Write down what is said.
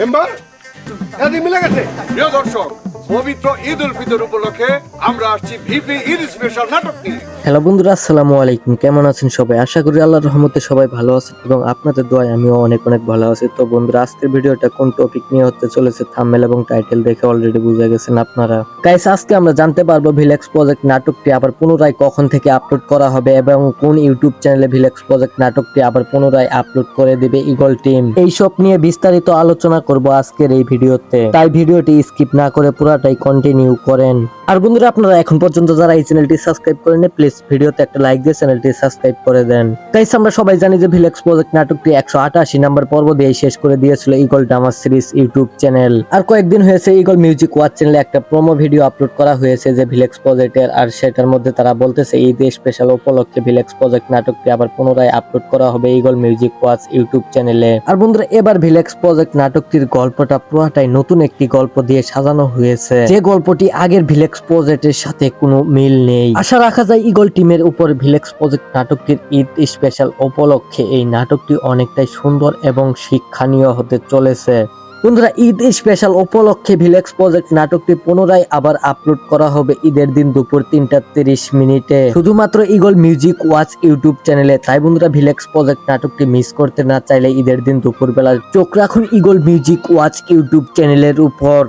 Member এদিন মিলে গেছে। প্রিয় দর্শক, পবিত্র ঈদ উল ফিতর উপলক্ষে আমরা আসছি ভিপি ঈদ স্পেশাল নাটক নিয়ে। হ্যালো বন্ধুরা, আসসালামু আলাইকুম। কেমন আছেন সবাই? আশা করি আল্লাহর রহমতে সবাই ভালো আছেন এবং আপনাদের দোয়ায় আমিও অনেক অনেক ভালো আছি। তো বন্ধুরা, আজকের ভিডিওটা কোন টপিক নিয়ে হতে চলেছে থাম্বনেল এবং টাইটেল দেখে অলরেডি বুঝে গেছেন আপনারা। গাইস, আজকে আমরা জানতে পারবো ভিলেক্স প্রজেক্ট নাটকটি আবার পুনরায় কখন থেকে আপলোড করা হবে এবং কোন ইউটিউব চ্যানেলে ভিলেক্স প্রজেক্ট নাটকটি আবার পুনরায় আপলোড করে দিবে ঈগল টিম। এইসব নিয়ে বিস্তারিত আলোচনা করব আজকের এই ভিডিওতে, তাই ভিডিওটি স্কিপ না করে পুরাটাই কন্টিনিউ করেন। আর বন্ধুরা, আপনারা এখন পর্যন্ত যারা এই চ্যানেলটি সাবস্ক্রাইব করেন প্লিজ ভিডিওতে একটা লাইক দিয়ে চ্যানেলটি সাবস্ক্রাইব করে দেন। গাইস, আমরা সবাই জানি যে ভিলেক্স প্রজেক্ট নাটকটি 188 নাম্বার পর্ব দিয়ে শেষ করে দিয়েছিল eagle drama series YouTube channel. আর কয়েকদিন হয়েছে ঈগল মিউজিক ওয়াচ চ্যানেলে একটা প্রোমো ভিডিও আপলোড করা হয়েছে যে ভিলেক্স প্রজেক্টের, আর সেটার মধ্যে তারা বলতেছে ঈদ স্পেশাল উপলক্ষে ভিলেক্স প্রজেক্ট নাটকটি আবার পুনরায় আপলোড করা হবে ঈগল মিউজিক ওয়াচ ইউটিউব চ্যানেলে। আর বন্ধুরা, এবার ভিলেক্স প্রজেক্ট নাটকটির গল্পটা পুরোটাই নতুন একটি গল্প দিয়ে সাজানো হয়েছে, যে গল্পটি আগের ভিলেক্স প্রজেক্টের সাথে কোনো মিল নেই। আশা রাখা যায় ঈগল টিমের উপর ভিলেক্স প্রজেক্ট নাটকটির ঈদ স্পেশাল উপলক্ষে এই নাটকটি অনেকটাই সুন্দর এবং শিক্ষণীয় হতে চলেছে। বন্ধুরা, ঈদ স্পেশাল উপলক্ষে ভিলেক্স প্রজেক্ট নাটকটি পুনরায় আবার আপলোড করা হবে ঈদের দিন দুপুর 3:30 শুধুমাত্র ঈগল মিউজিক ওয়াচ ইউটিউব চ্যানেলে। তাই বন্ধুরা, ভিলেক্স প্রজেক্ট নাটকটি মিস করতে না চাইলে ঈদের দিন দুপুরবেলা চোখ রাখুন ঈগল মিউজিক ওয়াচ ইউটিউব চ্যানেলের উপর।